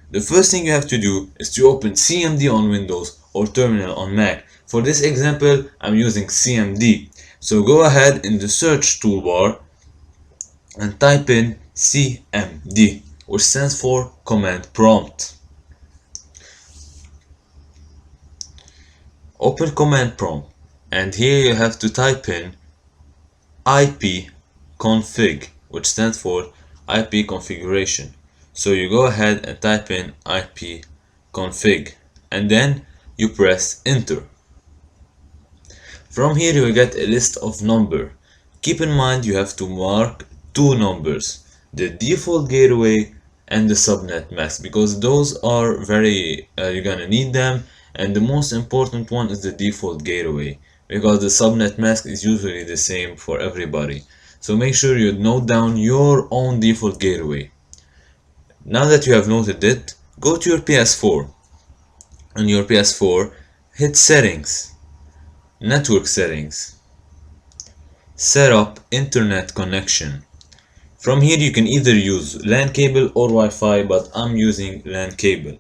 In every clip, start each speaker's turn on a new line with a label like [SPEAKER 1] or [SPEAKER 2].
[SPEAKER 1] The first thing you have to do is to open CMD on Windows or Terminal on Mac. For this example, I'm using CMD. So go ahead in the search toolbar and type in CMD, which stands for Command Prompt. Open Command Prompt, and here you have to type in ipconfig, which stands for IP configuration. So you go ahead and type in ipconfig, and then you press enter. From here you will get a list of numbers. Keep in mind you have to mark two numbers, the default gateway and the subnet mask, because those are you're gonna need them, and the most important one is the default gateway, because the subnet mask is usually the same for everybody. So make sure you note down your own default gateway. Now that you have noted it, go to your PS4. On your PS4, hit settings, network settings, set up internet connection. From here you can either use LAN cable or Wi-Fi, but I'm using LAN cable.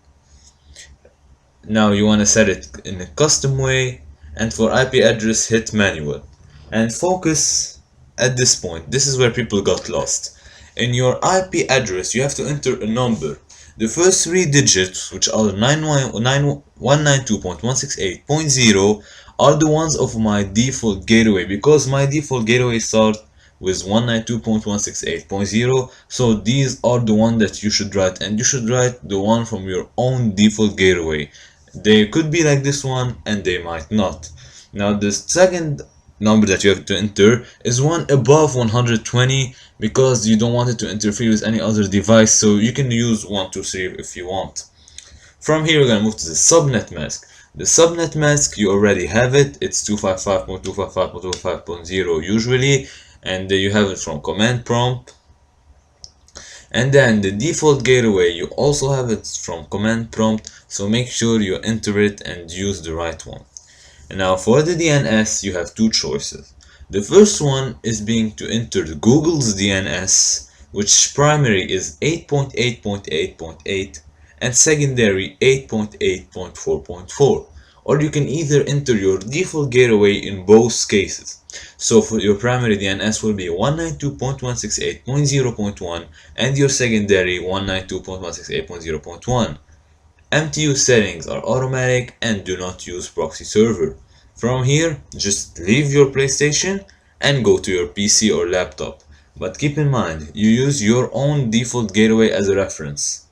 [SPEAKER 1] Now you want to set it in a custom way, and for IP address hit manual and focus at this point. This is where people got lost. In your IP address you have to enter a number. The first three digits, which are 192.168.0, are the ones of my default gateway, because my default gateway starts with 192.168.0, so these are the one that you should write, and you should write the one from your own default gateway. They could be like this one and they might not. Now the second number that you have to enter is one above 120, because you don't want it to interfere with any other device, so you can use 123 if you want. From here we're gonna move to the subnet mask. The subnet mask, you already have it, it's 255.255.255.0 usually, and you have it from command prompt. And then the default gateway, you also have it from command prompt, so make sure you enter it and use the right one. And now for the DNS you have two choices. The first one is being to enter Google's DNS, which primary is 8.8.8.8 and secondary 8.8.4.4, or you can either enter your default gateway in both cases. So for your primary DNS will be 192.168.0.1 and your secondary 192.168.0.1. MTU settings are automatic and do not use proxy server. From here, just leave your PlayStation and go to your PC or laptop. But keep in mind, you use your own default gateway as a reference.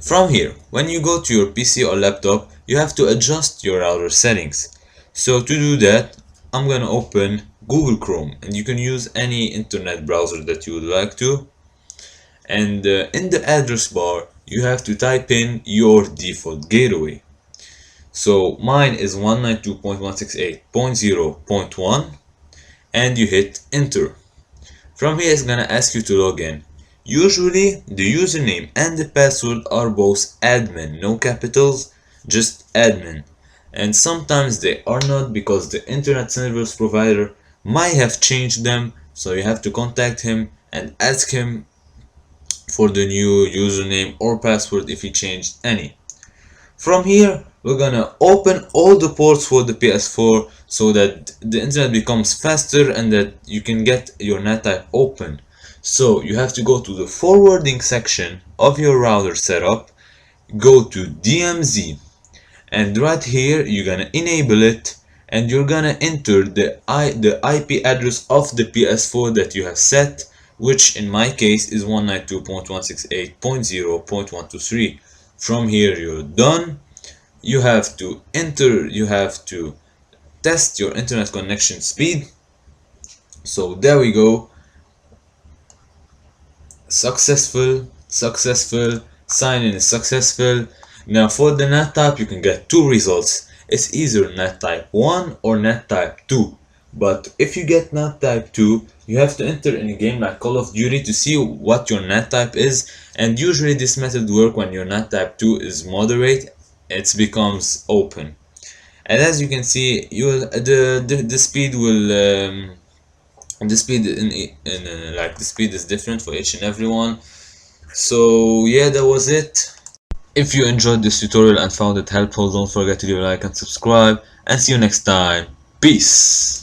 [SPEAKER 1] From here, when you go to your PC or laptop, you have to adjust your router settings. So to do that, I'm gonna open Google Chrome, and you can use any internet browser that you would like to. And in the address bar, you have to type in your default gateway. So mine is 192.168.0.1, and you hit enter. From here it's gonna ask you to log in. Usually the username and the password are both admin, no capitals, just admin. And sometimes they are not, because the internet service provider might have changed them, so you have to contact him and ask him for the new username or password if he changed any. From here we're gonna open all the ports for the PS4 so that the internet becomes faster and that you can get your NAT type open. So you have to go to the forwarding section of your router setup, go to DMZ, and right here you're gonna enable it, and you're gonna enter the IP address of the PS4 that you have set, which in my case is 192.168.0.123. From here you're done. You have to test your internet connection speed. So there we go. Successful, sign in is successful. Now for the NAT type you can get two results. It's either NAT type 1 or NAT type 2. But if you get NAT type 2, you have to enter in a game like Call of Duty to see what your NAT type is, and usually this method works when your NAT type 2 is moderate, it becomes open. And as you can see, the speed will the speed the speed is different for each and every one. So yeah, that was it. If you enjoyed this tutorial and found it helpful, don't forget to leave a like and subscribe, and see you next time. Peace!